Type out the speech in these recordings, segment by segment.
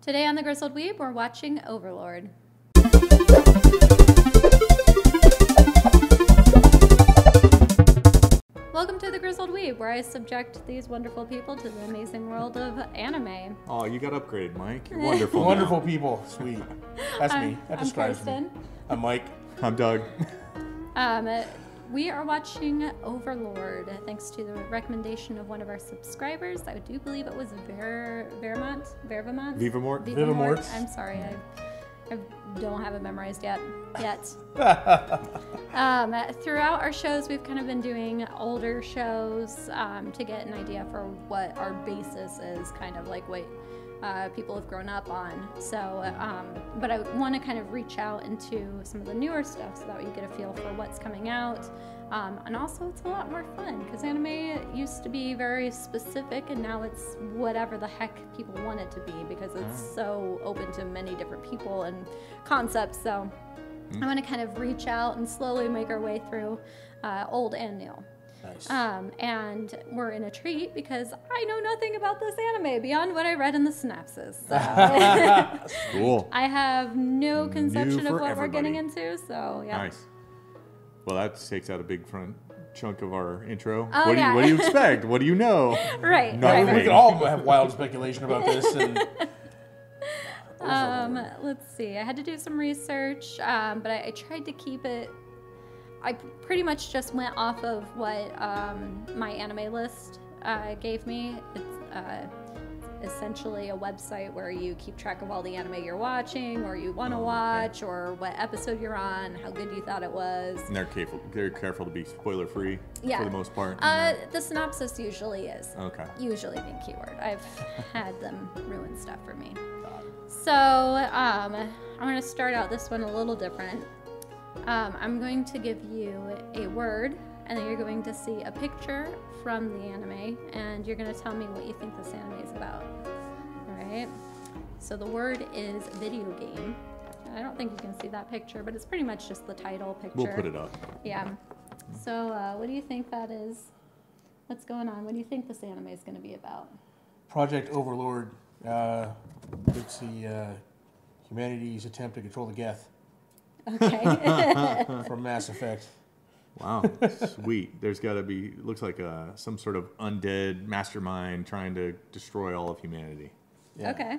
Today on the Grizzled Weeb, we're watching Overlord. Welcome to the Grizzled Weeb, where I subject these wonderful people to the amazing world of anime. Oh, you got upgraded, Mike. You're wonderful. Wonderful people. Sweet. That's me. That I'm describes Kirsten. me. I'm Mike. I'm Doug. We are watching Overlord, thanks to the recommendation of one of our subscribers. I do believe it was Vivamort. Vivamort. I'm sorry, I don't have it memorized yet. Throughout our shows, we've kind of been doing older shows to get an idea for what our basis is, kind of like what people have grown up on. So, but I want to kind of reach out into some of the newer stuff so that you get a feel for what's coming out. And also, it's a lot more fun because anime used to be very specific, and now it's whatever the heck people want it to be because it's so open to many different people and concepts. So, I want to kind of reach out and slowly make our way through old and new. Nice. And we're in a treat because I know nothing about this anime beyond what I read in the synopsis. So Cool. I have no conception of what everybody. we're getting into, so yeah. Nice. Well, that takes out a big front chunk of our intro. Oh, What do you expect? What do you know? Right. Nothing. We can all have wild speculation about this. And Let's see. I had to do some research, but I tried to keep it. I pretty much just went off of what my anime list gave me. It's essentially a website where you keep track of all the anime you're watching, or you want to watch, or what episode you're on, how good you thought it was. And they're careful to be spoiler free for the most part. The synopsis usually is. Okay. Usually being keyword. I've had them ruin stuff for me. So I'm going to start out this one a little different. I'm going to give you a word, and then you're going to see a picture from the anime, and you're going to tell me what you think this anime is about. Alright? So the word is video game. I don't think you can see that picture, but it's pretty much just the title picture. We'll put it up. Yeah. So what do you think that is? What's going on? What do you think this anime is going to be about? Project Overlord. It's the humanity's attempt to control the Geth Okay. from Mass Effect. Wow. Sweet. There's got to be, looks like some sort of undead mastermind trying to destroy all of humanity. Yeah. Okay.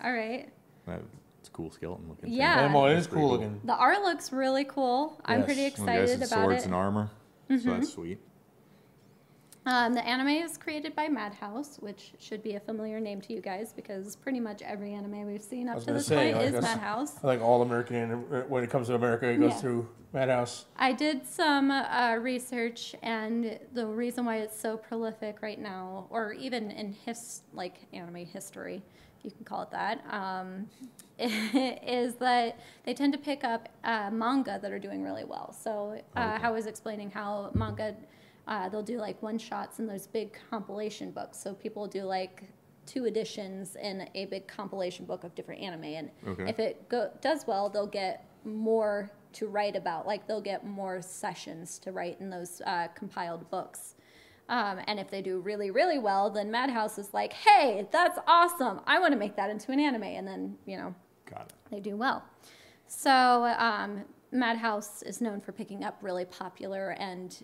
All right. It's a cool skeleton looking Yeah. thing. Well, it is That's pretty cool looking. The art looks really cool. I'm Yes. pretty Well, I guess excited it's about swords it. and armor, so that's sweet. The anime is created by Madhouse, which should be a familiar name to you guys because pretty much every anime we've seen up to this point is Madhouse. I think all American, when it comes to America, it goes through Madhouse. I did some research, and the reason why it's so prolific right now, or even in anime history, if you can call it that, is that they tend to pick up manga that are doing really well. So I was explaining how manga, they'll do like one-shots in those big compilation books. So people do like 2 editions in a big compilation book of different anime, and if it does well, they'll get more to write about. Like they'll get more sessions to write in those compiled books. And if they do really, really well, then Madhouse is like, hey, that's awesome. I want to make that into an anime. And then, Got it. they do well. So Madhouse is known for picking up really popular and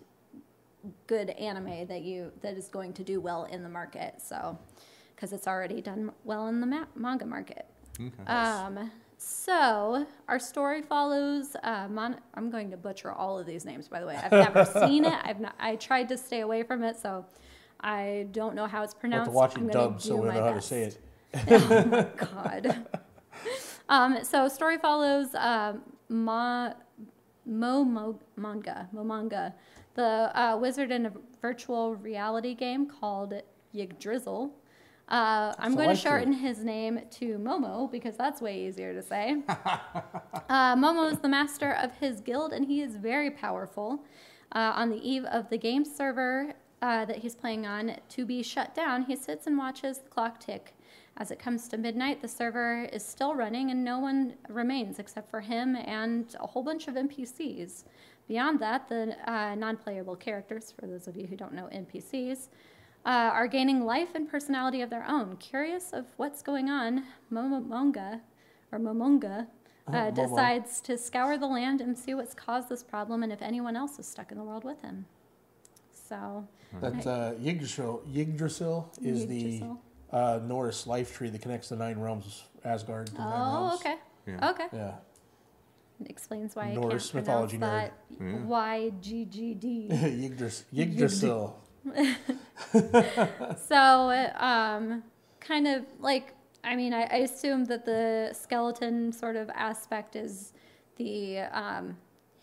good anime that is going to do well in the market. So, because it's already done well in the manga market. Okay. So our story follows. I'm going to butcher all of these names, by the way. I've never seen it. I tried to stay away from it, so I don't know how it's pronounced. We'll have to watch I'm it gonna dubbed do so we my know how to best. say it. Oh my god. So story follows Momanga, the wizard in a virtual reality game called Yggdrasil. I'm going to shorten his name to Momo because that's way easier to say. Momo is the master of his guild, and he is very powerful. On the eve of the game server that he's playing on to be shut down, he sits and watches the clock tick. As it comes to midnight, the server is still running, and no one remains except for him and a whole bunch of NPCs. Beyond that, the non-playable characters, for those of you who don't know NPCs, are gaining life and personality of their own. Curious of what's going on, Momonga decides to scour the land and see what's caused this problem and if anyone else is stuck in the world with him. So that's Yggdrasil is the Norse life tree that connects the 9 realms, Asgard to the 9 realms. Okay. Yeah. Okay. Yeah. It explains why Norse I can't pronounce mythology that. YGGD. Yggdrasil. So, kind of like, I mean, I assume that the skeleton sort of aspect is the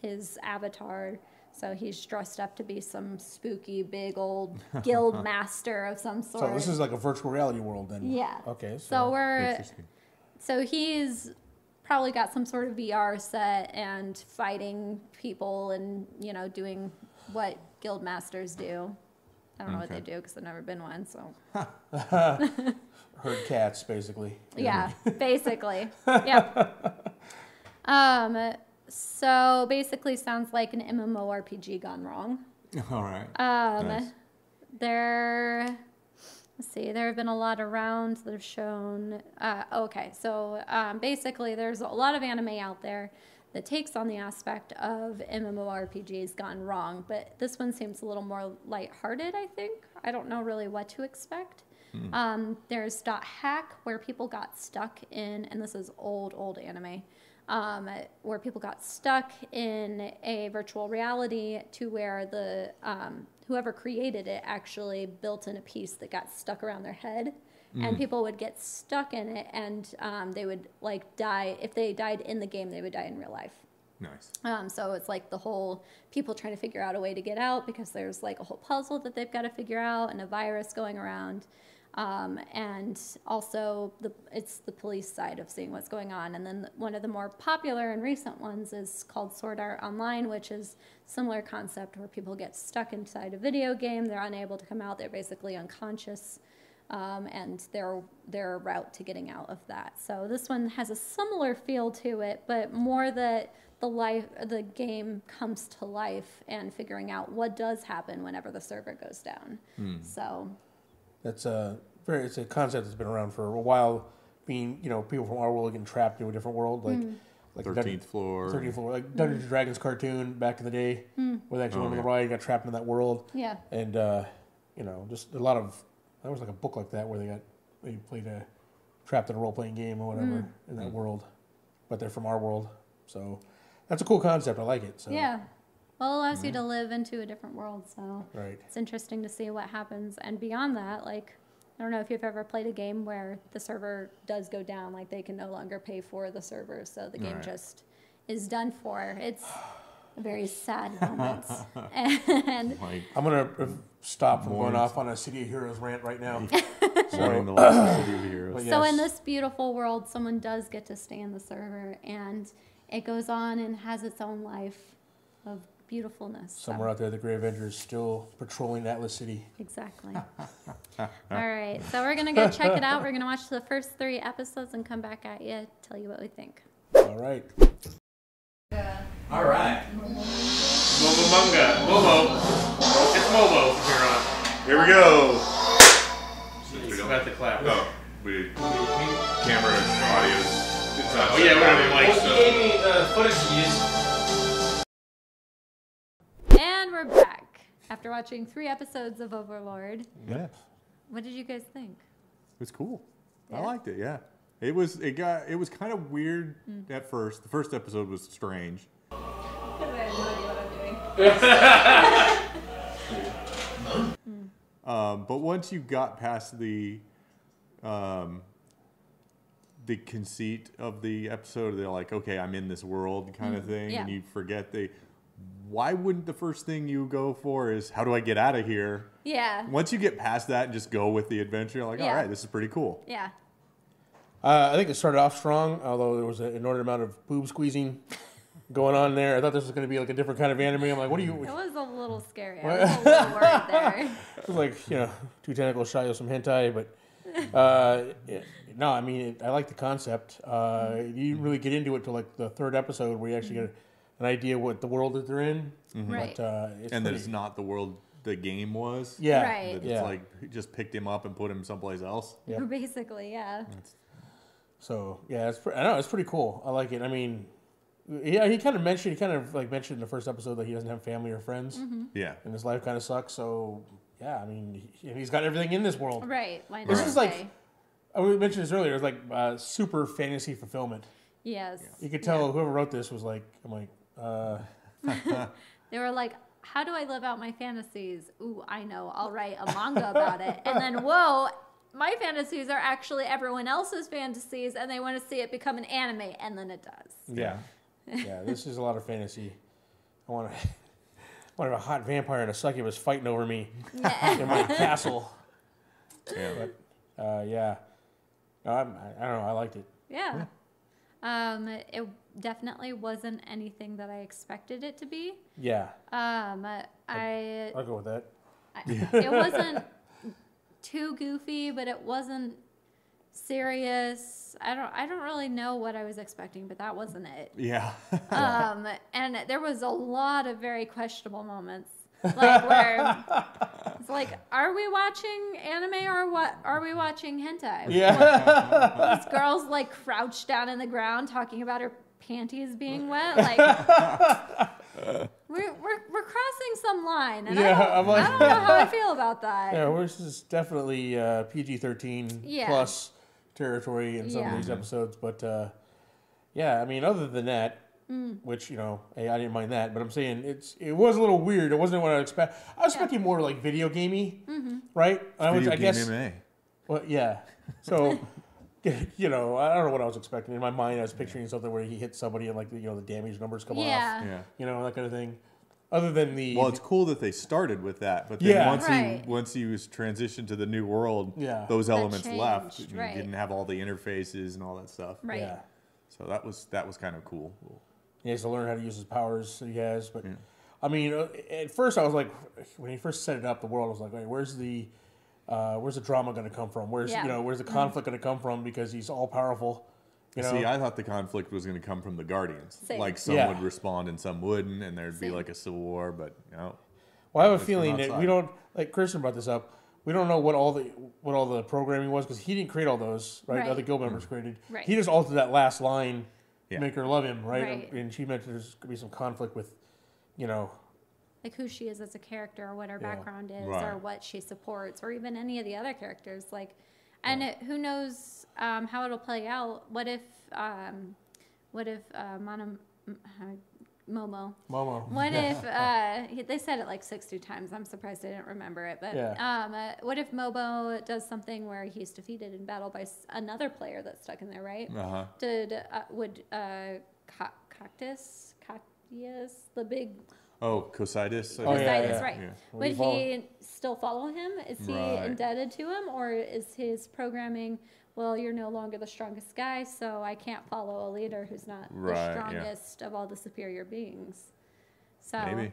his avatar. So he's dressed up to be some spooky, big old guild master of some sort. So this is like a virtual reality world then? Yeah. Okay. So he's probably got some sort of VR set and fighting people and, you know, doing what guild masters do. I don't know what they do because I've never been one, so. Herd cats, basically. Yeah, basically. Yep. So basically sounds like an MMORPG gone wrong. All right. Nice. Let's see, there have been a lot of rounds that have shown, basically there's a lot of anime out there that takes on the aspect of MMORPGs gone wrong, but this one seems a little more lighthearted, I think. I don't know really what to expect. There's .hack, where people got stuck in, and this is old anime, where people got stuck in a virtual reality to where the whoever created it actually built in a piece that got stuck around their head. And people would get stuck in it, and they would like die. If they died in the game, they would die in real life. Nice. So it's like the whole people trying to figure out a way to get out because there's like a whole puzzle that they've got to figure out and a virus going around. And also it's the police side of seeing what's going on. And then one of the more popular and recent ones is called Sword Art Online, which is similar concept where people get stuck inside a video game. They're unable to come out. They're basically unconscious. And their route to getting out of that. So this one has a similar feel to it, but more that the game comes to life and figuring out what does happen whenever the server goes down. So that's it's a concept that's been around for a while. Being people from our world getting trapped into a different world, like 13th floor, like Dungeons and Dragons cartoon back in the day, where they actually went on the ride, got trapped in that world. Yeah, and just a lot of. There was like a book like that where they played trapped in a role-playing game or whatever in that world, but they're from our world. So that's a cool concept. I like it. So. Yeah. Well, it allows you to live into a different world. So right. It's interesting to see what happens. And beyond that, like, I don't know if you've ever played a game where the server does go down, like they can no longer pay for the server. So the game just is done for. It's a very sad moment. And I'm going to stop from going off on a City of Heroes rant right now. Mourning the loss of City of Heroes. So in this beautiful world, someone does get to stay in the server, and it goes on and has its own life of beautifulness. Somewhere out there, the Grey Avengers still patrolling Atlas City. Exactly. All right, so we're going to go check it out. We're going to watch the first 3 episodes and come back at you, tell you what we think. All right. All right. Momo. It's Momo from here on. Here we go. We don't have to clap. Oh, we camera, audio. It's not. Oh yeah, whatever you like. Well, he gave me footage to use. And we're back after watching 3 episodes of Overlord. Yeah. What did you guys think? It was cool. Yeah. I liked it. Yeah. It was kind of weird at first. The first episode was strange. I have no idea what I'm doing. But once you got past the conceit of the episode, they're like, okay, I'm in this world kind of thing, Yeah. and you forget why wouldn't the first thing you go for is how do I get out of here? Yeah. Once you get past that and just go with the adventure, you're like, Yeah. all right, this is pretty cool. Yeah. I think it started off strong, although there was an inordinate amount of boob squeezing going on there. I thought this was going to be like a different kind of anime. I'm like, what are you... It was a little scary. I was a little worried there. It was like, 2 tentacles shy of some hentai, but... no, I mean, I like the concept. You didn't really get into it till like the 3rd episode where you actually get an idea what the world that they're in. Right. But, And that it's not the world the game was. Yeah. Right. That it's like he just picked him up and put him someplace else. Yep. Basically, yeah. So yeah, I know it's pretty cool. I like it. I mean, yeah, he kind of mentioned in the first episode that he doesn't have family or friends. Yeah. And his life kind of sucks. So yeah, I mean, he's got everything in this world. Right. Why not? This is like, we mentioned this earlier. It's like super fantasy fulfillment. Yes. You could tell whoever wrote this was like, I'm like, They were like, how do I live out my fantasies? Ooh, I know. I'll write a manga about it. And then, whoa, my fantasies are actually everyone else's fantasies, and they want to see it become an anime, and then it does. yeah, yeah. This is a lot of fantasy. I want to have a hot vampire and a succubus fighting over me in my castle. Yeah. But yeah, no, I don't know. I liked it. Yeah. It definitely wasn't anything that I expected it to be. Yeah, I'll go with that. It wasn't too goofy, but it wasn't serious. I don't really know what I was expecting, but that wasn't it. Yeah. And there was a lot of very questionable moments, like where it's like, are we watching anime or what? Are we watching hentai? Yeah. This girl's like crouched down in the ground talking about her panties being wet. Like we're crossing some line, and I don't know how I feel about that. Yeah, this is definitely PG-13 plus territory in some of these episodes, but yeah, I mean, other than that, which hey, I didn't mind that, but I'm saying it was a little weird. It wasn't what I expect. I was expecting more like video gamey, right? Video I guess. MMA. Well, yeah. So. I don't know what I was expecting. In my mind, I was picturing something where he hits somebody and the damage numbers come off. Yeah. That kind of thing. Other than the it's cool that they started with that, but then once he was transitioned to the new world, those elements left. You didn't have all the interfaces and all that stuff. Right. Yeah. So that was kind of cool. He has to learn how to use his powers that he has. But I mean, at first I was like, when he first set it up, the world I was like, wait, where's the drama going to come from? Where's the conflict going to come from? Because he's all powerful. See, I thought the conflict was going to come from the Guardians. Same. Like some would respond and some wouldn't, and there'd be like a civil war. But well, I have a feeling that we don't. Like Kirsten brought this up. We don't know what all the programming was because he didn't create all those. Right, other guild members created. Right. He just altered that last line, make her love him. Right, and she mentioned there's going to be some conflict with, like who she is as a character, or what her background is, or what she supports, or even any of the other characters. Like, and who knows how it'll play out? What if Momo? What if they said it like 60 times? I'm surprised I didn't remember it. But what if Momo does something where he's defeated in battle by another player that's stuck in there? Right? Would Cactus, the big Cositis? Cositis, right. Would he still follow him? Is he indebted to him? Or is his programming, well, you're no longer the strongest guy, so I can't follow a leader who's not the strongest of all the superior beings? So maybe.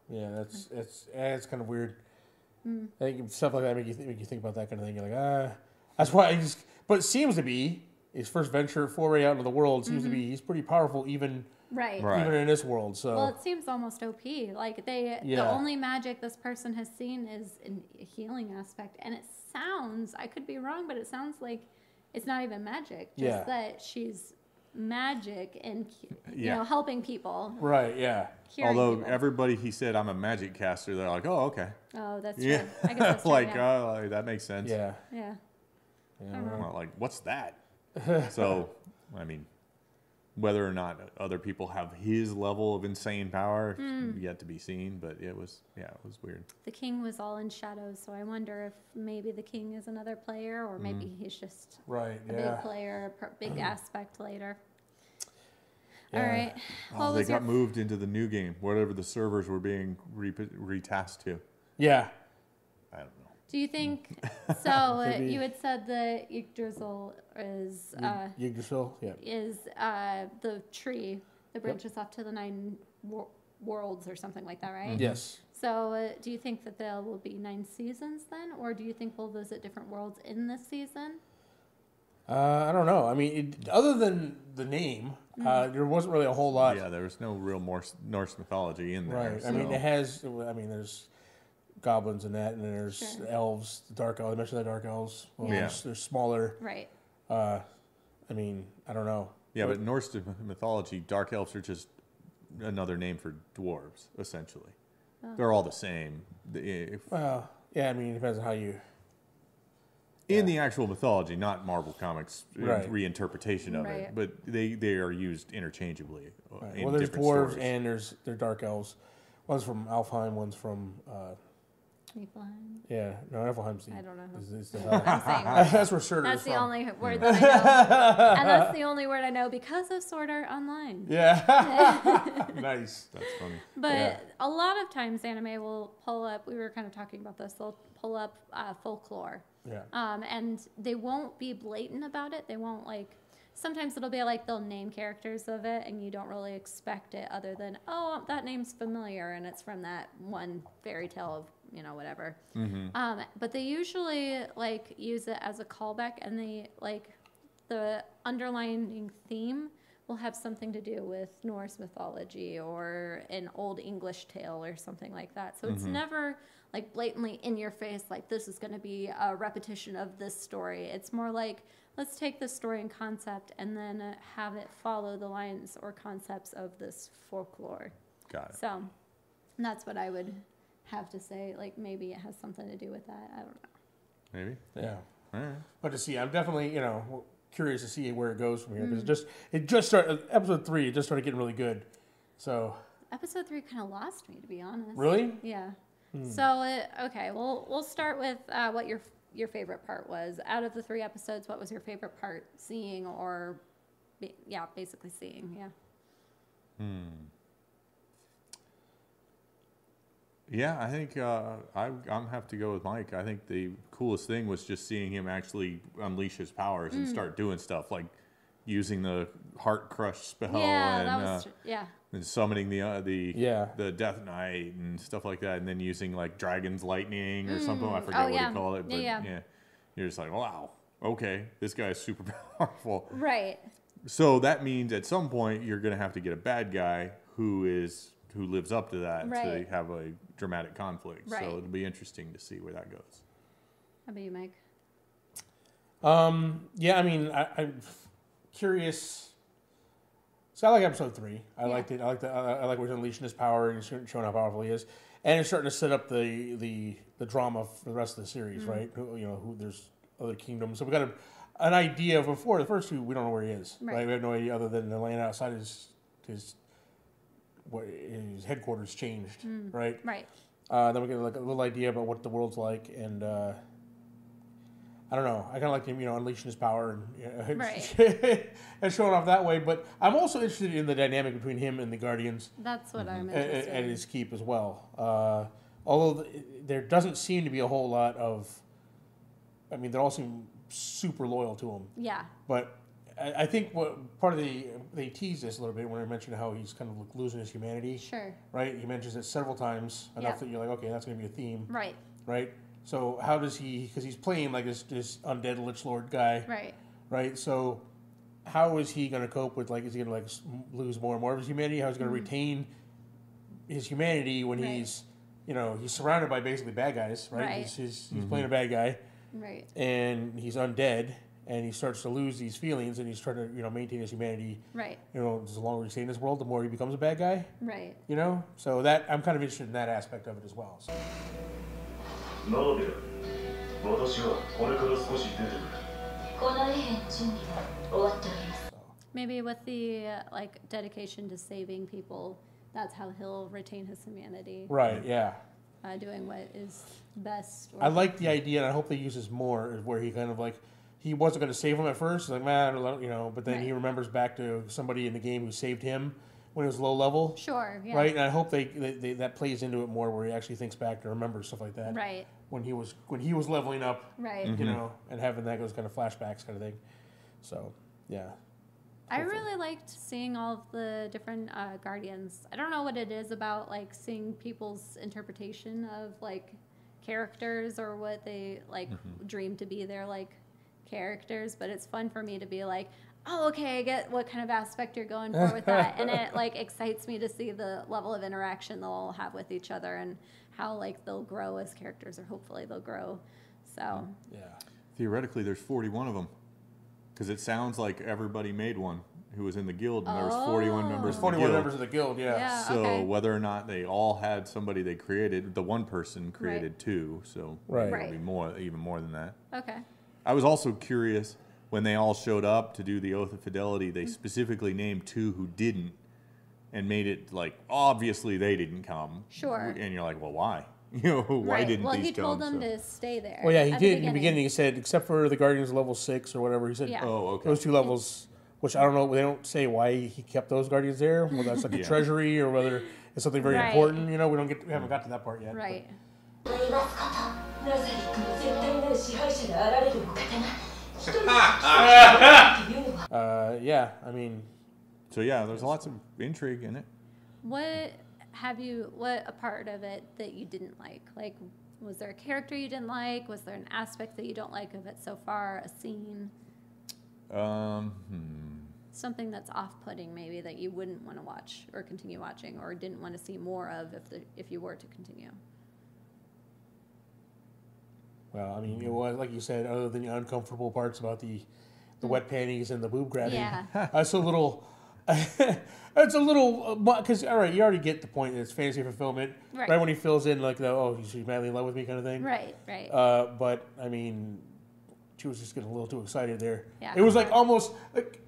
Yeah, it's kind of weird. I think stuff like that make you think about that kind of thing. You're like, that's why but it seems to be his first foray out into the world seems to be he's pretty powerful even even in this world. So well, it seems almost OP. Like the only magic this person has seen is in a healing aspect, and it sounds, I could be wrong, but it sounds like it's not even magic, just that she's magic and helping people. Right. Yeah. Although everybody he said I'm a magic caster, they're like, oh, okay. Oh, that's true. I guess that's true, like that makes sense. Yeah. Yeah. Well, like what's that? So I mean, whether or not other people have his level of insane power yet to be seen, but it was weird. The king was all in shadows, so I wonder if maybe the king is another player, or maybe he's just a big player, a big aspect later. All right. Oh, they got moved into the new game, whatever the servers were being retasked to. Yeah. I don't know. Do you think so? You had said the Yggdrasil is is the tree that branches off to the 9 worlds or something like that, right? Yes. So do you think that there will be 9 seasons then, or do you think we'll visit different worlds in this season? I don't know. I mean, other than the name, there wasn't really a whole lot. Yeah, there was no real Norse mythology in there. Right. So. I mean, it has. I mean, there's goblins and that, and then there's Sure. elves, the dark elves. I mentioned the dark elves. Well, Yeah. there's smaller. Right. I mean, I don't know. Yeah, but Norse mythology, dark elves are just another name for dwarves, essentially. They're all the same. Well, yeah, I mean, it depends on how you. In the actual mythology, not Marvel Comics Right. reinterpretation of Right. it, but they are used interchangeably. Right. In Well, there's different dwarves stories. and they're dark elves. One's from Alfheim, one's from Niflheim. yeah, no, Alfheim's the. I don't know. Is the I'm saying that's where Surtur that's is the from. only word that I know, and that's the only word I know because of Sword Art Online. Yeah, nice. That's funny. But Yeah. a lot of times anime will pull up, we were kind of talking about this, they'll pull up folklore. Yeah. And they won't be blatant about it. They won't sometimes it'll be like they'll name characters of it and you don't really expect it other than, oh, that name's familiar and it's from that one fairy tale of, whatever. Mm-hmm. But they usually use it as a callback and they the underlying theme will have something to do with Norse mythology or an old English tale or something like that. So it's never blatantly in your face, this is going to be a repetition of this story. It's more let's take this story and concept and then have it follow the lines or concepts of this folklore. Got it. So that's what I would have to say. Maybe it has something to do with that. I don't know. Maybe. Yeah. All right. But to see, I'm definitely curious to see where it goes from here because it just started. Episode 3, it just started getting really good. So Episode 3 kind of lost me, to be honest. really, Yeah. So okay, we'll start with what your favorite part was out of the 3 episodes. What was your favorite part seeing or, basically seeing? Yeah. Yeah, I think I'm have to go with Mike. I think the coolest thing was just seeing him actually unleash his powers and start doing stuff like using the heart crush spell Yeah, and that was and summoning Yeah. the Death Knight and stuff like that, and then using Dragon's Lightning or something. I forget what he called it, but Yeah. you're just like, wow, okay, this guy is super powerful. Right. So that means at some point you're going to have to get a bad guy who lives up to that to Right. have a dramatic conflict. Right. So it'll be interesting to see where that goes. How about you, Mike? yeah, I mean, I'm curious. So I like episode 3. I liked it. I like where he's unleashing his power and showing how powerful he is, and it's starting to set up the drama for the rest of the series, right? Who there's other kingdoms, so we got an idea of before the first 2. We don't know where he is, right? We have no idea other than they're laying outside his headquarters changed, right? Right. Then we get a little idea about what the world's like, and I don't know. I kind of like him, unleashing his power and Right. and showing off that way. But I'm also interested in the dynamic between him and the Guardians That's what I'm interested and in. his keep as well. Although there doesn't seem to be a whole lot of. I mean, they all seem super loyal to him. Yeah. But I think what part of they tease this a little bit when I mentioned how he's kind of losing his humanity. Sure. Right. He mentions it several times enough Yeah. that you're like, okay, that's going to be a theme. Right. Right. So how does he? Because he's playing like this undead Lich Lord guy. Right. Right. So how is he going to cope with is he going to lose more and more of his humanity? How is he going to retain his humanity when Right. he's he's surrounded by basically bad guys, right? Right. He's playing a bad guy, Right. and he's undead, and he starts to lose these feelings, and he's trying to maintain his humanity. Right. The longer he stays in this world, the more he becomes a bad guy. Right. So that I'm kind of interested in that aspect of it as well. So. なので私はこれから少し出てくる。この絵編準備は終わっております。 Maybe with the dedication to saving people, that's how he'll retain his humanity. Right. Yeah. Doing what is best. I like the idea, and I hope they use this more. Is where he kind of he wasn't going to save him at first. He's like, man, but then he remembers back to somebody in the game who saved him when he was low level. Sure. Yeah. Right. And I hope they that plays into it more, where he actually thinks back to remember stuff like that. Right. When he was leveling up. Right. And having that goes kind of flashbacks kind of thing. So yeah. I really liked seeing all of the different Guardians. I don't know what it is about seeing people's interpretation of characters or what they dream to be their characters, but it's fun for me to be oh, okay, I get what kind of aspect you're going for with that, and it excites me to see the level of interaction they'll have with each other and how like they'll grow as characters, or hopefully they'll grow. So Yeah. Theoretically, there's 41 of them, because it sounds like everybody made one who was in the guild, and there was 41 members. There's of 41 the guild. members of the guild. Yeah. Yeah. So okay. whether or not they all had somebody they created, the one person created two, so Right. it'll be more, even more than that. Okay. I was also curious when they all showed up to do the Oath of Fidelity. They specifically named two who didn't, and made it like obviously they didn't come. Sure. And you're like, well, why? Why Right. didn't well, these he told come? them to stay there. Well, yeah, he at did in the beginning. He said, except for the Guardians level 6 or whatever. He said, Yeah. Oh, okay. those two levels, which I don't know. They don't say why he kept those Guardians there. Whether that's like a Yeah. treasury or whether it's something very Right. important. You know, we haven't got to that part yet. Right. と言いますことラザリックの絶対なる支配者であられるお方が一人のっていうのは But, yeah, I mean, So yeah, there's lots of intrigue in it. What a part of it that you didn't like? Like, was there a character you didn't like? Was there an aspect that you don't like of it so far? A scene? Something that's off-putting maybe that you wouldn't want to watch or continue watching, or didn't want to see more of if you were to continue? well, I mean, it was like you said, other than the uncomfortable parts about the wet panties and the boob grabbing. Yeah. That's a little. It's a little because all right, you already get the point that it's fantasy fulfillment. Right. When he fills in like she's madly in love with me kind of thing. Right. But I mean, she was just getting a little too excited there. Yeah. It was like almost like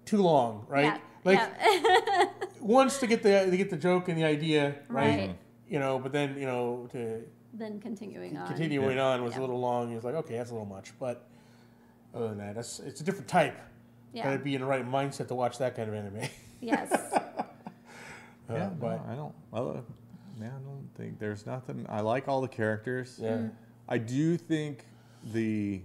too long, right? Yeah. Like yeah. once to get the joke and the idea, right? Right. But then to Then continuing on. continuing on was Yeah. a little long. It was like, okay, that's a little much. But other than that, it's a different type. Yeah. Gotta be in the right mindset to watch that kind of anime. Yes. But I don't think there's nothing. I like all the characters. yeah, I do think the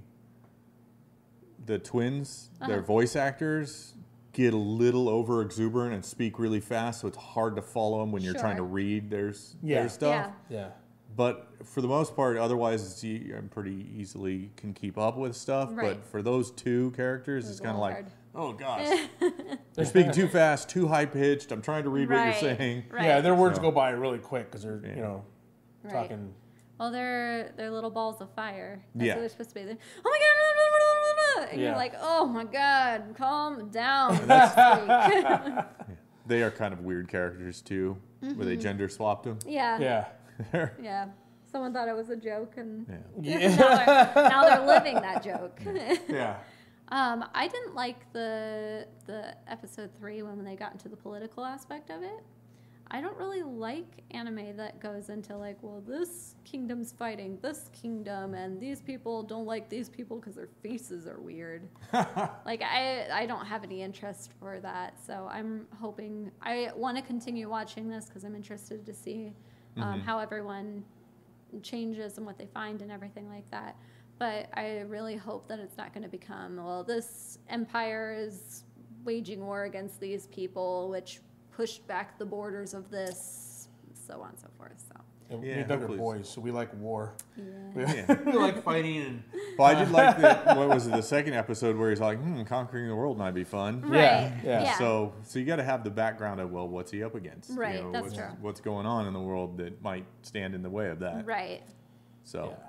twins, their voice actors, get a little over exuberant and speak really fast, so it's hard to follow them when you're trying to Sure. read their Yeah. stuff. yeah, But for the most part, otherwise, I'm pretty easily can keep up with stuff. Right. But for those two characters, It it's was a kind of little like, hard. oh gosh, they're speaking too fast, too high pitched. I'm trying to read what Right. you're saying. Right. yeah. Their words So- go by really quick because they're Yeah. Right. talking. Well, they're little balls of fire. That's Yeah. what they're supposed to be. They're, oh my god! And Yeah. you're like, oh my god, calm down. Freak. They are kind of weird characters too, where they gender swapped them. yeah. Yeah, Yeah. Someone thought it was a joke, and yeah, now they're living that joke. yeah. I didn't like the episode 3 when they got into the political aspect of it. I don't really like anime that goes into like, well, this kingdom's fighting this kingdom, and these people don't like these people because their faces are weird. Like, I don't have any interest for that, so I'm hoping I want to continue watching this because I'm interested to see how everyone changes and what they find and everything like that. But I really hope that it's not going to become, well, this empire is waging war against these people, which pushed back the borders of this, so on and so forth. So And Yeah, me and Doug are hopefully boys, so we like war. yeah. We like fighting and Well, I did like what was it, the second episode where he's like, conquering the world might be fun. Right. yeah. So you got to have the background of, well, what's he up against? Right, that's what's, true. What's going on in the world that might stand in the way of that? Right. So Yeah.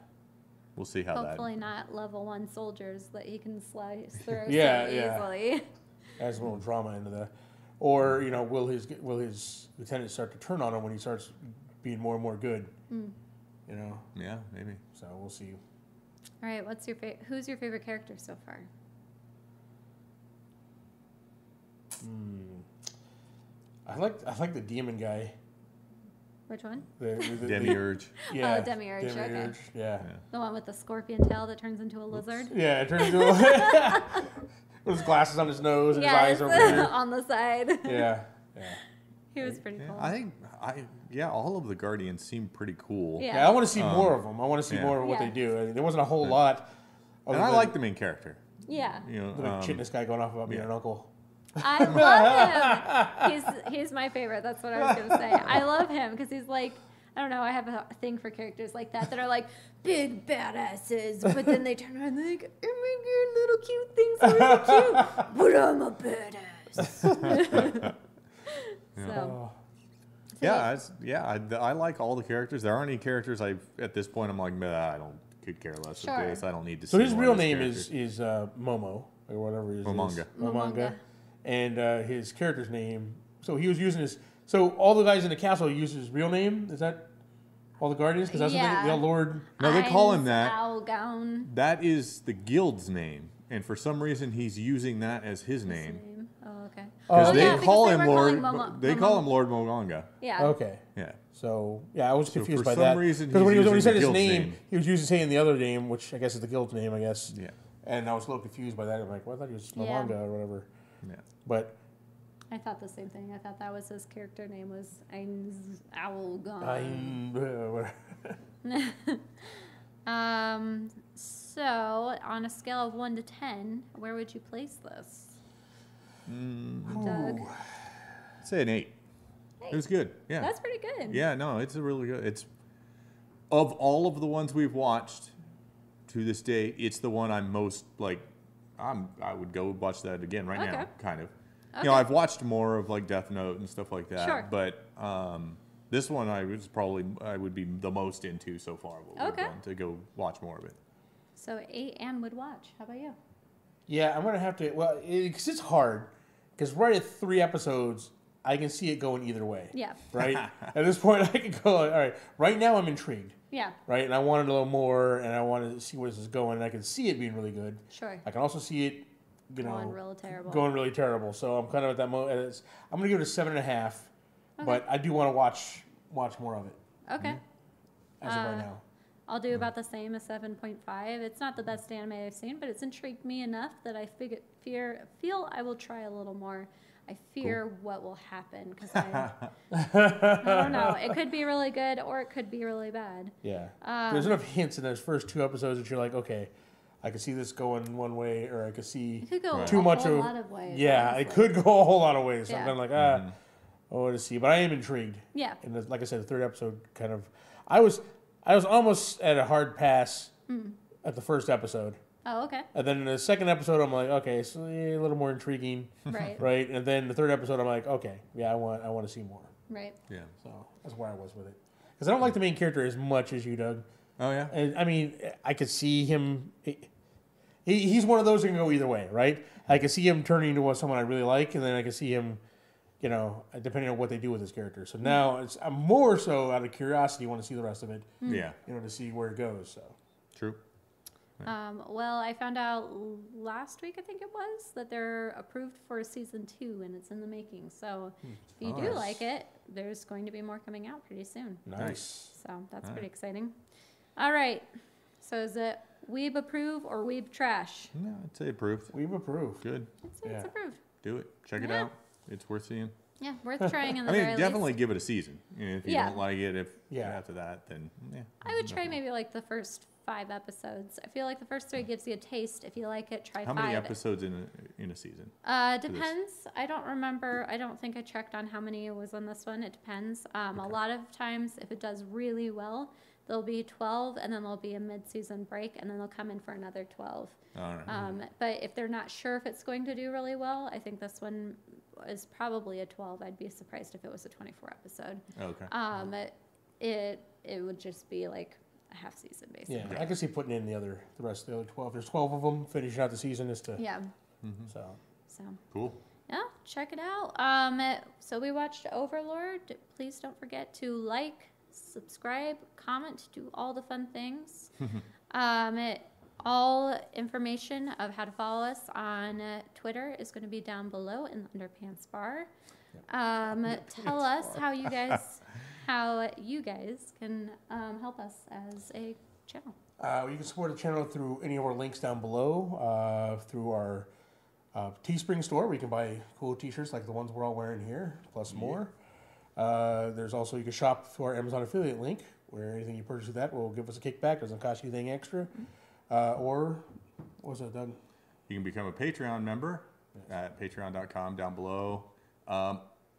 we'll see how Hopefully not level 1 soldiers that he can slice through Yeah, so yeah. easily. adds a little drama into the. Or will his lieutenant start to turn on him when he starts being more and more good? Yeah, maybe. So we'll see. All right, who's your favorite character so far? I like the demon guy. Which one? The Demiurge. Yeah, Oh, Demiurge, okay. Yeah. The one with the scorpion tail that turns into a lizard? Yeah, it turns into with his glasses on his nose and his eyes over there. on the side. Yeah. He was pretty cool. I think all of the Guardians seem pretty cool. Yeah. Yeah, I want to see more of them. I want to see yeah. more of what Yeah. they do. I mean, there wasn't a whole lot. And I like the main character. Yeah. You know, the chitness guy going off about being an uncle. I love him. He's my favorite. That's what I was going to say. I love him because he's like, I don't know, I have a thing for characters like that are like big badasses, but then they turn around and they're like, oh my god, little cute things are really cute, but I'm a badass. So, I like all the characters. There aren't any characters at this point I'm like, I could care less of this. I don't need to. So see his more real of this name character. is Momo or whatever it is. Momonga. And his character's name. So he was using his. So all the guys in the castle use his real name. Is that all the guardians? Because that's what the Lord. No, they call him that. Algown. That is the guild's name, and for some reason he's using that as his name. Oh, okay. Because they because call they him were Lord. calling They call him Lord Momonga. Yeah. Okay. Yeah. So I was confused for by some that. reason Because when he's he using said the his guild's name, name. he was using saying the other name, which I guess is the guild's name, I guess. Yeah. And I was a little confused by that. I'm like, well, I thought he was Yeah. Momonga or whatever. Yeah. But I thought the same thing. I thought that was his character name was Algown. So on a scale of 1 to 10, where would you place this? Doug? I'd say an 8. It was good. Yeah. That's pretty good. Yeah, no, it's a really good. It's of all of the ones we've watched to this day, it's the one I'm most like. I would go watch that again right now, kind of. Okay. You know, I've watched more of like Death Note and stuff like that, Sure. but this one I would be the most into so far. What we've done, to go watch more of it. So 8 and would watch. How about you? yeah, I'm going to have to. Well, because it's hard. Because right at 3 episodes, I can see it going either way. Yeah. Right? At this point, I can go, all right, right now I'm intrigued. Yeah. Right? And I wanted a little more, and I wanted to see where this is going, and I can see it being really good. Sure. I can also see it, Going really terrible. Going really terrible. So I'm kind of at that moment. I'm going to give it a 7.5, but I do want to watch more of it. Okay. As of right now. I'll do about the same as 7.5. It's not the best anime I've seen, but it's intrigued me enough that I feel I will try a little more. I fear what will happen because I don't know. It could be really good or it could be really bad. Yeah. There's enough hints in those first 2 episodes that you're like, okay, I could see this going one way, or I could see It could go too much a of lot of ways. Yeah, honestly. it could go a whole lot of ways. So Yeah. I'm kind of like, oh, to see. But I am intrigued. Yeah. And like I said, the 3rd episode kind of, I was almost at a hard pass at the 1st episode. Oh, okay. And then in the 2nd episode, I'm like, okay, so a little more intriguing, Right. right? And then the 3rd episode, I'm like, okay, yeah, I want to see more. Right. Yeah. So that's where I was with it. Because I don't like the main character as much as you, Doug. Oh yeah. And I mean, I could see him. He's one of those that can go either way, right? I could see him turning into someone I really like, and then I could see him, you know, depending on what they do with his character. So now I'm more so out of curiosity, want to see the rest of it. Yeah. You know, to see where it goes. So True. Well, I found out last week, I think it was, that they're approved for season 2 and it's in the making. So if you do like it, there's going to be more coming out pretty soon. nice. So that's pretty exciting. All right. So is it Weeb approve or Weeb trash? No, I'd say approved. We've approved. Good. I'd say it's approved. Do it. Check it Yeah. out. It's worth seeing. Yeah, worth trying in the I very mean, least. definitely give it a season. You know, if you Yeah. don't like it, Yeah. after that, then yeah. I would try maybe like the first 5 episodes. I feel like the first 3 gives you a taste. If you like it, try 5. How many episodes in a season? Depends. I don't remember. I don't think I checked on how many was on this one. It depends. A lot of times, if it does really well, there'll be 12, and then there'll be a mid-season break, and then they'll come in for another 12. All right. But if they're not sure if it's going to do really well, I think this one is probably a 12. I'd be surprised if it was a 24 episode. Okay. It would just be like a half season, basically. Yeah, I can see putting in the rest of the other 12. There's 12 of them. Finishing out the season is to. Yeah. So. Cool. Yeah, check it out. So we watched Overlord. Please don't forget to like, subscribe, comment, do all the fun things. All information of how to follow us on Twitter is going to be down below in the Underpants bar. Tell us how you guys can help us as a channel. You can support the channel through any of our links down below, through our Teespring store, where you can buy cool t-shirts like the ones we're all wearing here, plus more. There's also, you can shop through our Amazon affiliate link, where anything you purchase with that will give us a kickback. Doesn't cost you anything extra. Or, what was that, Doug? You can become a Patreon member at patreon.com down below.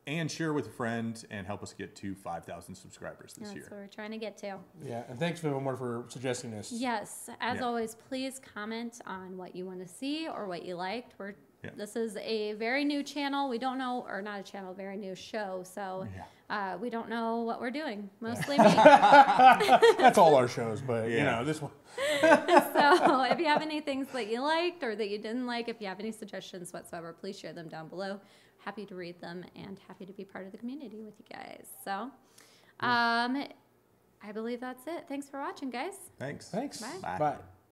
And share with a friend and help us get to 5,000 subscribers this year. That's what we're trying to get to. Yeah, and thanks, Vivian, for suggesting this. Yes, as always, please comment on what you want to see or what you liked. We're Yeah. This is a very new channel. We don't know, or not a channel, very new show. So we don't know what we're doing. Mostly me. That's all our shows, but you know, this one. So if you have any things that you liked or that you didn't like, if you have any suggestions whatsoever, please share them down below. Happy to read them and happy to be part of the community with you guys. So I believe that's it. Thanks for watching, guys. Thanks. Thanks. Bye. Bye.